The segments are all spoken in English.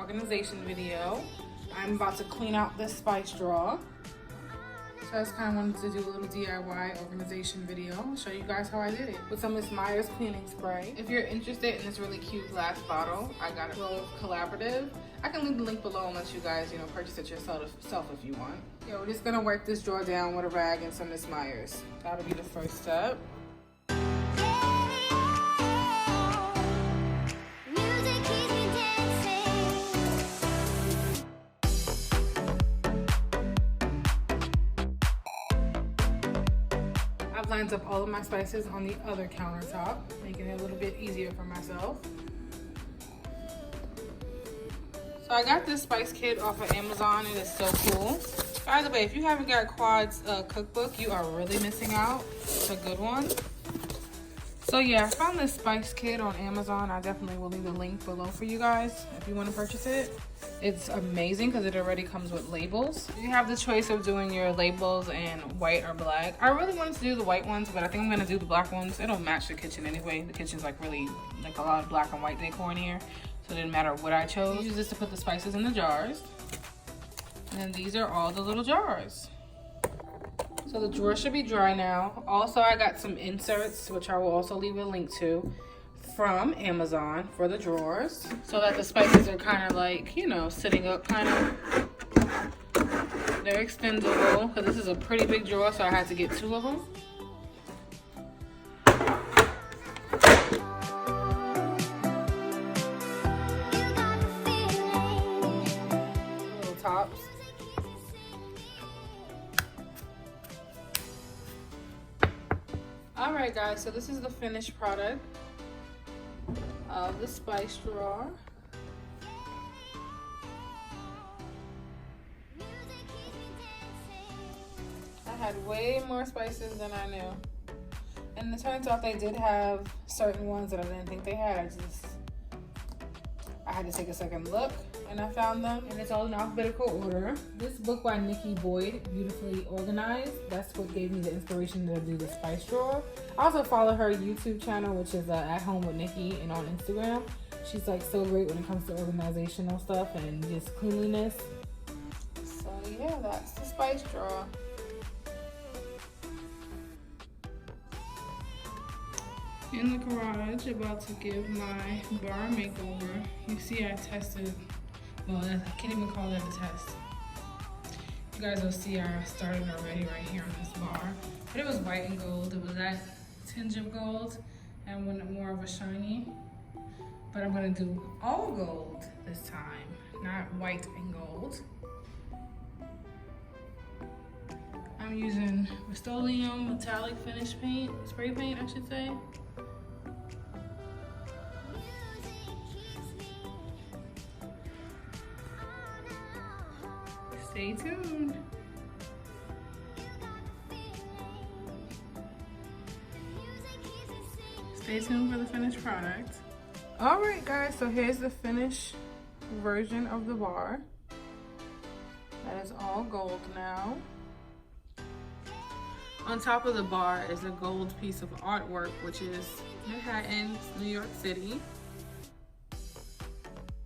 organization video. I'm about to clean out this spice drawer. So I just kind of wanted to do a little DIY organization video. I'll show you guys how I did it with some of this Meyer's cleaning spray. If you're interested in this really cute glass bottle, I got it from Collaborative. I can leave the link below and let you guys, purchase it yourself if you want. Yeah, we're just gonna wipe this drawer down with a rag and some of this Meyer's. That'll be the first step. I've lined up all of my spices on the other countertop, making it a little bit easier for myself. So I got this spice kit off of Amazon. It is so cool. By the way, if you haven't got Quad's cookbook, you are really missing out. It's a good one. So yeah, I found this spice kit on Amazon. I definitely will leave the link below for you guys if you want to purchase it. It's amazing because it already comes with labels. You have the choice of doing your labels in white or black. I really wanted to do the white ones, but I think I'm gonna do the black ones. It'll match the kitchen anyway. The kitchen's really a lot of black and white decor in here, so it didn't matter what I chose. Use this to put the spices in the jars. And then these are all the little jars. So the drawer should be dry now. Also, I got some inserts, which I will also leave a link to, from Amazon for the drawers, so that the spices are kind of sitting up kind of. They're extendable, because this is a pretty big drawer, so I had to get 2 of them. Little tops. Alright guys, so this is the finished product of the spice drawer. I had way more spices than I knew. And it turns out they did have certain ones that I didn't think they had. I had to take a second look and I found them, and it's all in alphabetical order. This book by Nikki Boyd, Beautifully Organized, that's what gave me the inspiration to do the spice drawer. I also follow her YouTube channel, which is At Home with Nikki, and on Instagram. She's so great when it comes to organizational stuff and just cleanliness. So yeah, that's the spice drawer. In the garage, about to give my bar makeover. You see I tested, well, I can't even call that a test. You guys will see I started already right here on this bar. But it was white and gold. It was that tinge of gold and wanted more of a shiny. But I'm gonna do all gold this time, not white and gold. I'm using Rust-Oleum metallic finish paint, spray paint I should say. Stay tuned. Stay tuned for the finished product. All right, guys, so here's the finished version of the bar. That is all gold now. On top of the bar is a gold piece of artwork, which is Manhattan, New York City.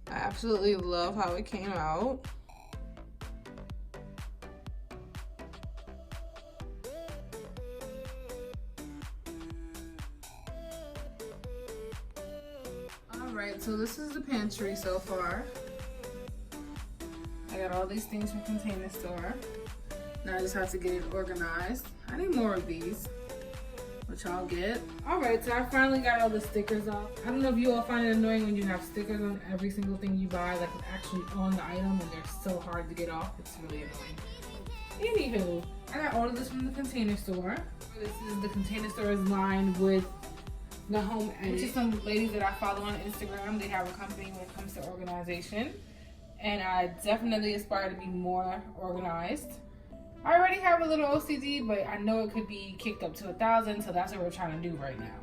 I absolutely love how it came out. Alright, so this is the pantry so far. I got all these things from Container Store. Now I just have to get it organized. I need more of these, which I'll get. Alright, so I finally got all the stickers off. I don't know if you all find it annoying when you have stickers on every single thing you buy, actually on the item, and they're so hard to get off. It's really annoying. Anywho, I got all of this from the Container Store. This is the Container Store is lined with the Home Edit, which is some ladies that I follow on Instagram. They have a company when it comes to organization, and I definitely aspire to be more organized. I already have a little OCD, but I know it could be kicked up to 1,000, so that's what we're trying to do right now.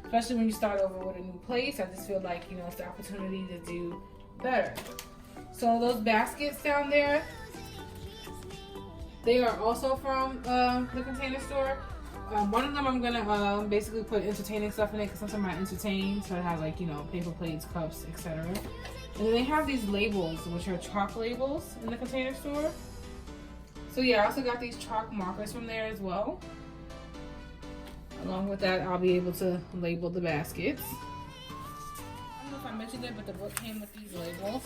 Especially when you start over with a new place, I just feel like, it's the opportunity to do better. So those baskets down there, they are also from the Container Store. One of them I'm gonna basically put entertaining stuff in it because sometimes I entertain, so it has paper plates, cups, etc. And then they have these labels, which are chalk labels in the Container Store. So yeah, I also got these chalk markers from there as well. Along with that, I'll be able to label the baskets. I don't know if I mentioned it, but the book came with these labels.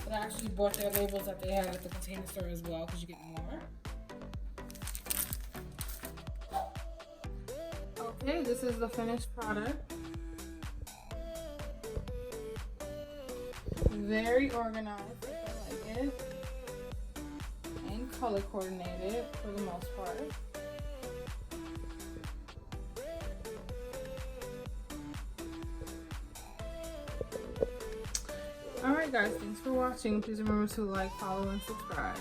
But I actually bought their labels that they had at the Container Store as well, because you get more. Okay, this is the finished product. Very organized, I like it. And color coordinated for the most part. Alright guys, thanks for watching. Please remember to like, follow, and subscribe.